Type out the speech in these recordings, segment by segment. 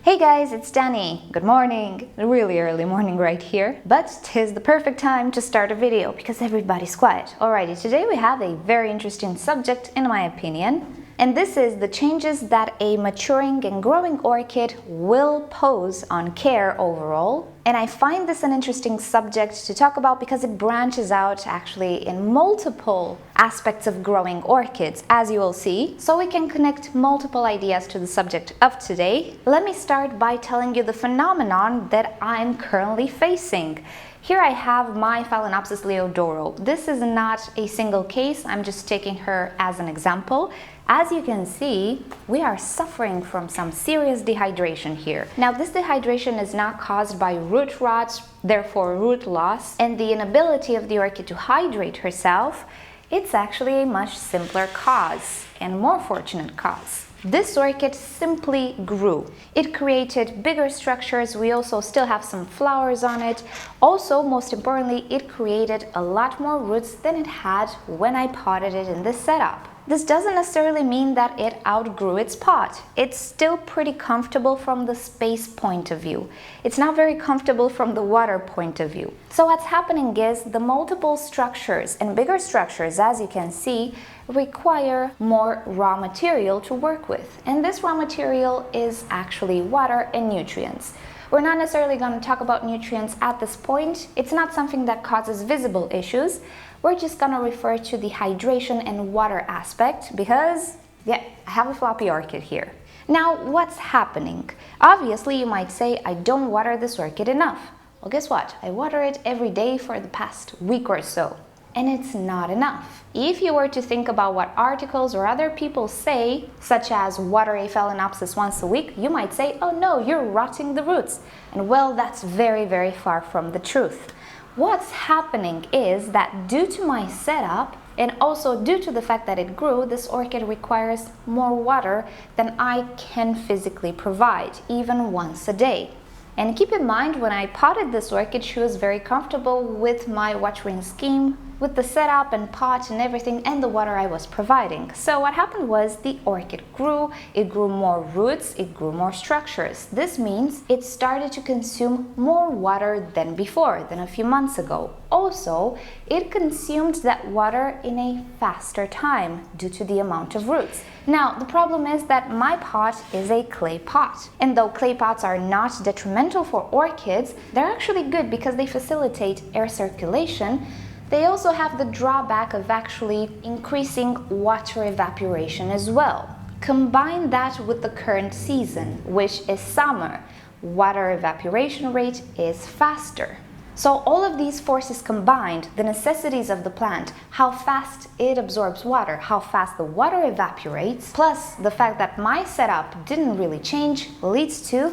Hey guys, it's Danny. Good morning. Really early morning right here, but 'tis the perfect time to start a video because everybody's quiet. Alrighty, today we have a very interesting subject in my opinion, and this is the changes that a maturing and growing orchid will pose on care overall. And I find this an interesting subject to talk about because it branches out actually in multiple aspects of growing orchids, as you will see, so we can connect multiple ideas to the subject of today. Let me start by telling you the phenomenon that I'm currently facing. Here I have my Phalaenopsis Leodoro. This is not a single case, I'm just taking her as an example. As you can see, we are suffering from some serious dehydration here. Now, this dehydration is not caused by root rot, therefore root loss, and the inability of the orchid to hydrate herself. It's actually a much simpler cause and more fortunate cause. This orchid simply grew. It created bigger structures. We also still have some flowers on it. Also, most importantly, it created a lot more roots than it had when I potted it in this setup. This doesn't necessarily mean that it outgrew its pot. It's still pretty comfortable from the space point of view. It's not very comfortable from the water point of view. So what's happening is the multiple structures and bigger structures, as you can see, require more raw material to work with. And this raw material is actually water and nutrients. We're not necessarily going to talk about nutrients at this point. It's not something that causes visible issues. We're just going to refer to the hydration and water aspect because, yeah, I have a floppy orchid here. Now, what's happening? Obviously, you might say, I don't water this orchid enough. Well, guess what? I water it every day for the past week or so. And it's not enough. If you were to think about what articles or other people say, such as water a Phalaenopsis once a week, you might say, oh no, you're rotting the roots. And well, that's very, very far from the truth. What's happening is that due to my setup, and also due to the fact that it grew, this orchid requires more water than I can physically provide, even once a day. And keep in mind, when I potted this orchid, she was very comfortable with my watering scheme, with the setup and pot and everything, and the water I was providing. So what happened was the orchid grew, it grew more roots, it grew more structures. This means it started to consume more water than before, than a few months ago. Also, it consumed that water in a faster time due to the amount of roots. Now, the problem is that my pot is a clay pot. And though clay pots are not detrimental for orchids, they're actually good because they facilitate air circulation. They also have the drawback of actually increasing water evaporation as well. Combine that with the current season, which is summer. Water evaporation rate is faster. So all of these forces combined, the necessities of the plant, how fast it absorbs water, how fast the water evaporates, plus the fact that my setup didn't really change, leads to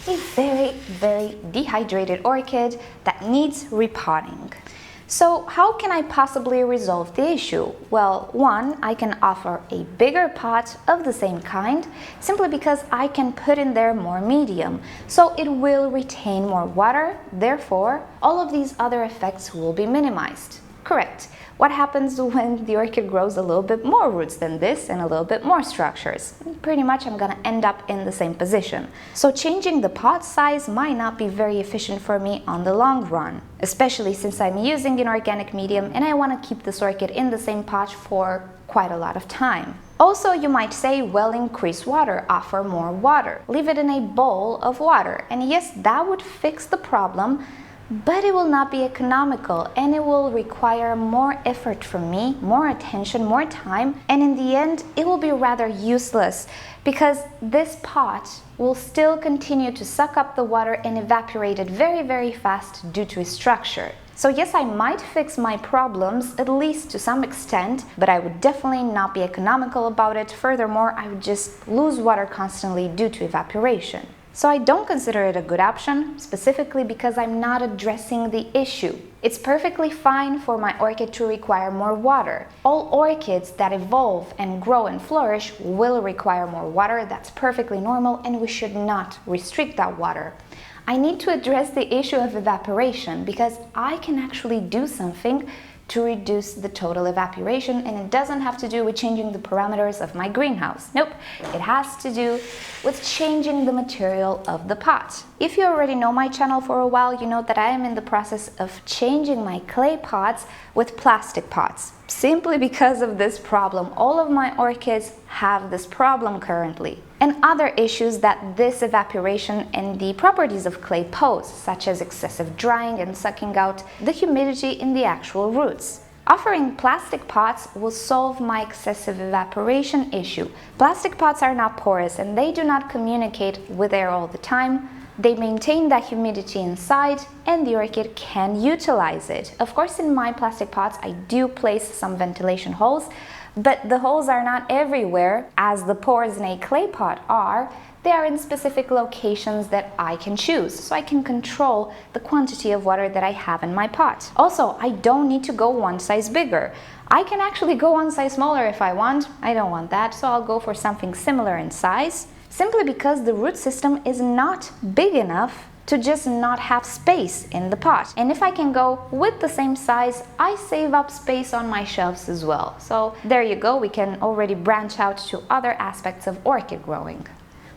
a very, very dehydrated orchid that needs repotting. So how can I possibly resolve the issue? Well, one, I can offer a bigger pot of the same kind simply because I can put in there more medium, so it will retain more water, therefore all of these other effects will be minimized. Correct. What happens when the orchid grows a little bit more roots than this and a little bit more structures? Pretty much I'm gonna end up in the same position. So changing the pot size might not be very efficient for me on the long run, especially since I'm using an organic medium and I want to keep this orchid in the same pot for quite a lot of time. Also, you might say, well, increase water, offer more water, leave it in a bowl of water. And yes, that would fix the problem, but it will not be economical and it will require more effort from me, more attention, more time, and in the end it will be rather useless because this pot will still continue to suck up the water and evaporate it very, very fast due to its structure. So yes, I might fix my problems, at least to some extent, but I would definitely not be economical about it. Furthermore, I would just lose water constantly due to evaporation. So I don't consider it a good option, specifically because I'm not addressing the issue. It's perfectly fine for my orchid to require more water. All orchids that evolve and grow and flourish will require more water. That's perfectly normal and we should not restrict that water. I need to address the issue of evaporation because I can actually do something to reduce the total evaporation, and it doesn't have to do with changing the parameters of my greenhouse. Nope, it has to do with changing the material of the pot. If you already know my channel for a while, you know that I am in the process of changing my clay pots with plastic pots. Simply because of this problem, all of my orchids have this problem currently. And other issues that this evaporation and the properties of clay pose, such as excessive drying and sucking out the humidity in the actual roots. Offering plastic pots will solve my excessive evaporation issue. Plastic pots are not porous and they do not communicate with air all the time. They maintain that humidity inside and the orchid can utilize it. Of course, in my plastic pots, I do place some ventilation holes, but the holes are not everywhere as the pores in a clay pot are. They are in specific locations that I can choose, so I can control the quantity of water that I have in my pot. Also, I don't need to go one size bigger. I can actually go one size smaller if I want. I don't want that, so I'll go for something similar in size, simply because the root system is not big enough to just not have space in the pot. And if I can go with the same size, I save up space on my shelves as well. So there you go, we can already branch out to other aspects of orchid growing.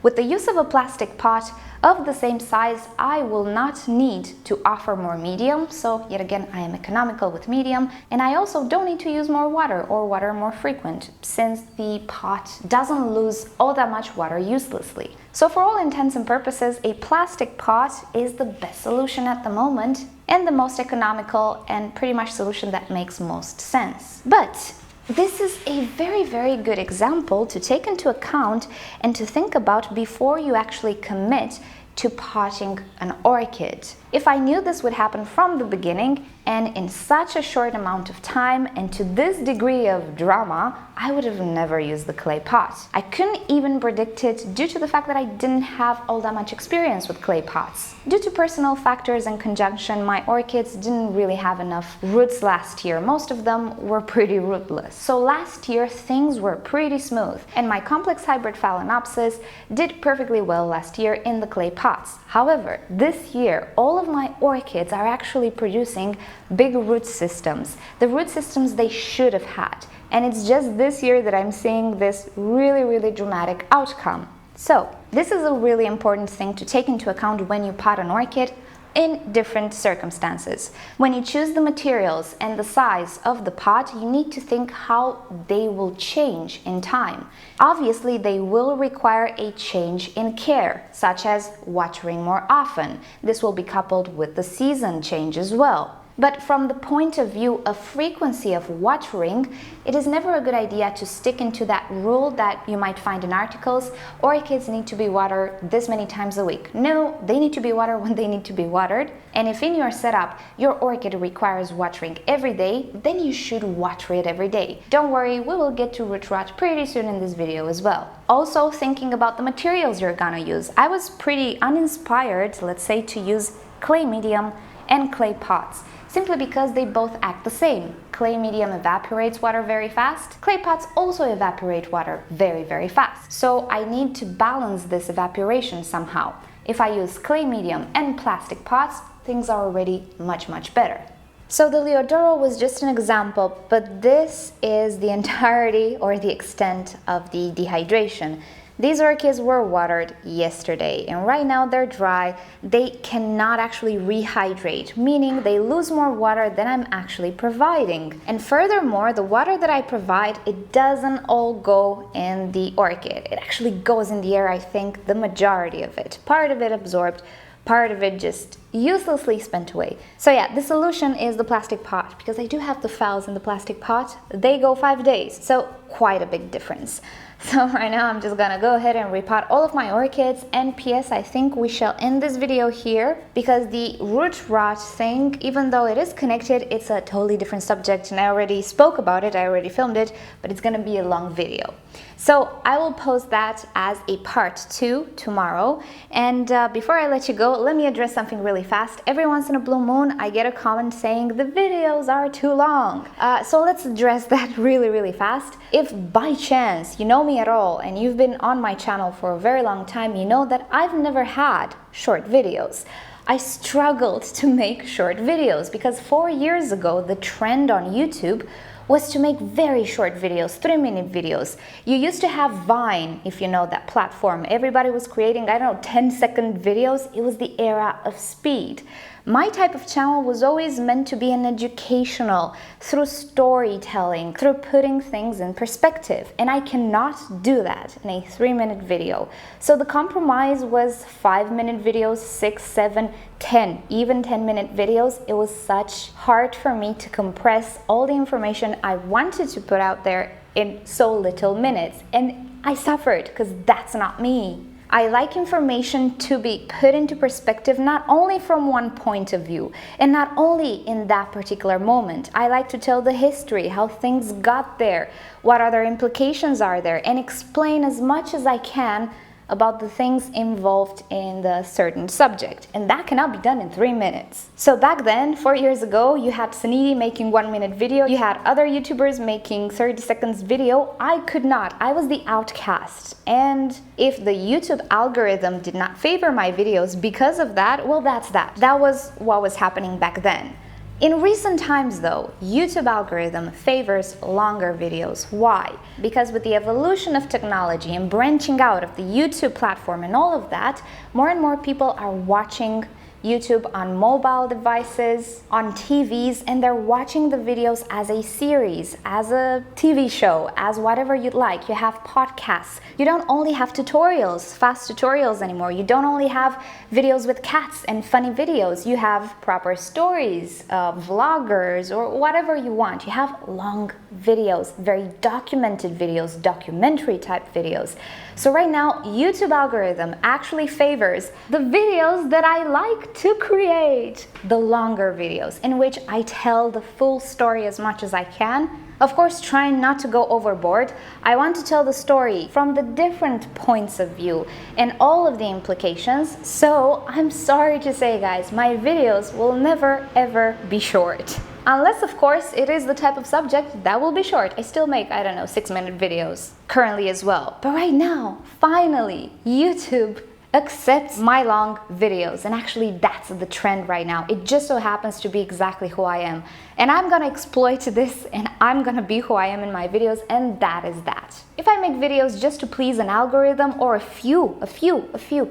With the use of a plastic pot of the same size, I will not need to offer more medium, so yet again I am economical with medium, and I also don't need to use more water or water more frequent, since the pot doesn't lose all that much water uselessly. So for all intents and purposes, a plastic pot is the best solution at the moment, and the most economical and pretty much solution that makes most sense. But this is a very, very good example to take into account and to think about before you actually commit to potting an orchid. If I knew this would happen from the beginning and in such a short amount of time and to this degree of drama, I would have never used the clay pot. I couldn't even predict it due to the fact that I didn't have all that much experience with clay pots. Due to personal factors and conjunction, my orchids didn't really have enough roots last year. Most of them were pretty rootless. So last year things were pretty smooth, and my complex hybrid Phalaenopsis did perfectly well last year in the clay pots. However, this year all of my orchids are actually producing big root systems, the root systems they should have had. And it's just this year that I'm seeing this really, really dramatic outcome. So this is a really important thing to take into account when you pot an orchid in different circumstances. When you choose the materials and the size of the pot, you need to think how they will change in time. Obviously, they will require a change in care, such as watering more often. This will be coupled with the season change as well. But from the point of view of frequency of watering, it is never a good idea to stick into that rule that you might find in articles. Orchids need to be watered this many times a week. No, they need to be watered when they need to be watered. And if in your setup your orchid requires watering every day, then you should water it every day. Don't worry, we will get to root rot pretty soon in this video as well. Also, thinking about the materials you're gonna use. I was pretty uninspired, let's say, to use clay medium and clay pots, simply because they both act the same. Clay medium evaporates water very fast. Clay pots also evaporate water very, very fast. So I need to balance this evaporation somehow. If I use clay medium and plastic pots, things are already much, much better. So the Leodoro was just an example, but this is the entirety or the extent of the dehydration. These orchids were watered yesterday and right now they're dry. They cannot actually rehydrate, meaning they lose more water than I'm actually providing. And furthermore, the water that I provide, it doesn't all go in the orchid. It actually goes in the air, I think, the majority of it. Part of it absorbed, part of it just uselessly spent away. So yeah, the solution is the plastic pot, because I do have the phals in the plastic pot. They go 5 days, so quite a big difference. So right now I'm just gonna go ahead and repot all of my orchids, and PS, I think we shall end this video here, because the root rot thing, even though it is connected, it's a totally different subject and I already spoke about it, I already filmed it, but it's gonna be a long video. So I will post that as a part 2 tomorrow. And before I let you go, let me address something really fast. Every once in a blue moon, I get a comment saying the videos are too long. So let's address that really, really fast. If by chance you know me at all and you've been on my channel for a very long time, you know that I've never had short videos. I struggled to make short videos because 4 years ago, the trend on YouTube was to make very short videos, 3-minute videos. You used to have Vine, if you know that platform. Everybody was creating, I don't know, 10-second videos. It was the era of speed. My type of channel was always meant to be an educational, through storytelling, through putting things in perspective. And I cannot do that in a 3-minute video. So the compromise was 5-minute videos, 6, 7, 10, even 10-minute videos. It was such hard for me to compress all the information I wanted to put out there in so little minutes. And I suffered because that's not me. I like information to be put into perspective not only from one point of view and not only in that particular moment. I like to tell the history, how things got there, what other implications are there, and explain as much as I can about the things involved in the certain subject. And that cannot be done in 3 minutes. So back then, 4 years ago, you had Suniti making 1-minute video, you had other YouTubers making 30 seconds video. I could not. I was the outcast. And if the YouTube algorithm did not favor my videos because of that, well, that's that. That was what was happening back then. In recent times though, YouTube algorithm favors longer videos. Why? Because with the evolution of technology and branching out of the YouTube platform and all of that, more and more people are watching YouTube on mobile devices, on TVs, and they're watching the videos as a series, as a TV show, as whatever you'd like. You have podcasts. You don't only have tutorials, fast tutorials anymore. You don't only have videos with cats and funny videos. You have proper stories, vloggers, or whatever you want. You have long videos, very documented videos, documentary type videos. So right now, YouTube algorithm actually favors the videos that I like to create, the longer videos in which I tell the full story as much as I can. Of course, trying not to go overboard. I want to tell the story from the different points of view and all of the implications. So I'm sorry to say, guys, my videos will never ever be short. Unless, of course, it is the type of subject that will be short. I still make, I don't know, 6-minute videos currently as well. But right now, finally, YouTube accepts my long videos, and actually that's the trend right now. It just so happens to be exactly who I am, and I'm gonna exploit this, and I'm gonna be who I am in my videos, and that is that. If I make videos just to please an algorithm or a few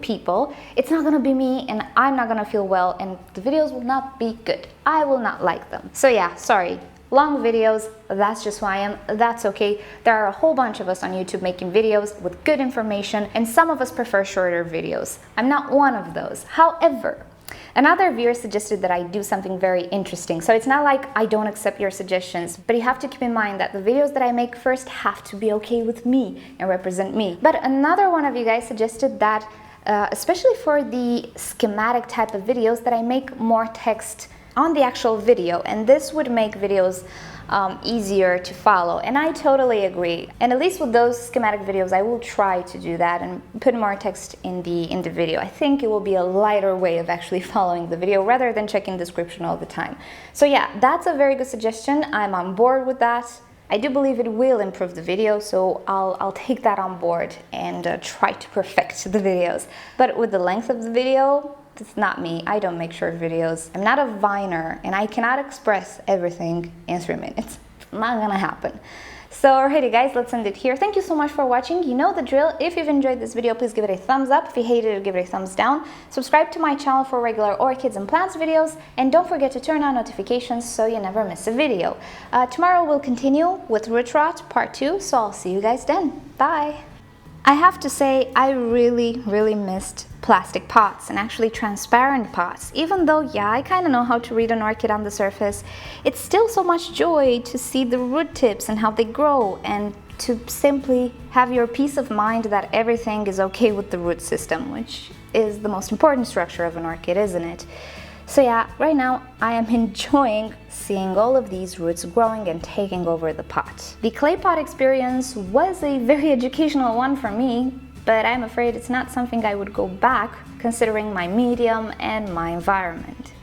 people, it's not gonna be me, and I'm not gonna feel well, and the videos will not be good. I will not like them. So yeah, sorry. Long videos, that's just who I am, that's okay. There are a whole bunch of us on YouTube making videos with good information, and some of us prefer shorter videos. I'm not one of those. However, another viewer suggested that I do something very interesting. So it's not like I don't accept your suggestions, but you have to keep in mind that the videos that I make first have to be okay with me and represent me. But another one of you guys suggested that, especially for the schematic type of videos, that I make more text on the actual video, and this would make videos easier to follow, and I totally agree. And at least with those schematic videos, I will try to do that and put more text in the video. I think it will be a lighter way of actually following the video rather than checking the description all the time. So yeah, that's a very good suggestion. I'm on board with that. I do believe it will improve the video, so I'll take that on board and try to perfect the videos. But with the length of the video, it's not me. I don't make short videos. I'm not a Viner, and I cannot express everything in 3 minutes. Not gonna happen. So alrighty guys, let's end it here. Thank you so much for watching. You know the drill. If you've enjoyed this video, please give it a thumbs up. If you hated it, give it a thumbs down. Subscribe to my channel for regular orchids and plants videos, and don't forget to turn on notifications so you never miss a video. Tomorrow we'll continue with root rot part 2, so I'll see you guys then. Bye! I have to say, I really missed plastic pots and actually transparent pots. Even though, yeah, I kind of know how to read an orchid on the surface, it's still so much joy to see the root tips and how they grow, and to simply have your peace of mind that everything is okay with the root system, which is the most important structure of an orchid, isn't it? So yeah, right now I am enjoying seeing all of these roots growing and taking over the pot. The clay pot experience was a very educational one for me, but I'm afraid it's not something I would go back considering my medium and my environment.